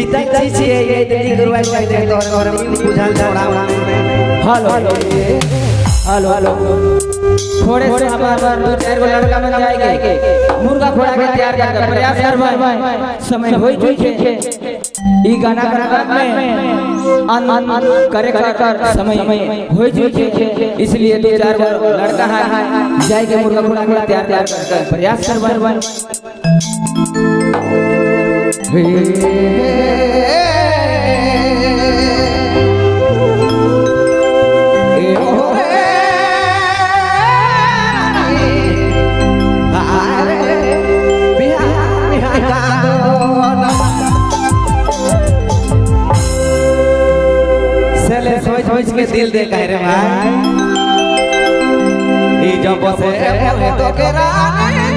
पिताजी छे ये दिल्ली गुरुवाई जाते और बुझाल छोड़ा हेलो हेलो थोड़े से हमारा दो चार गो लड़का बन जाएंगे मुर्गा फोड़ा के तैयार कर प्रयास करबै समय होई छे ई गाना में अन करे कर समय होई छे इसलिए दो चार गो लड़का है जाएंगे मुर्गा फोड़ा के तैयार कर प्रयास करबै सोच के दिल दे कह रे भाई ई जब से तो के रानी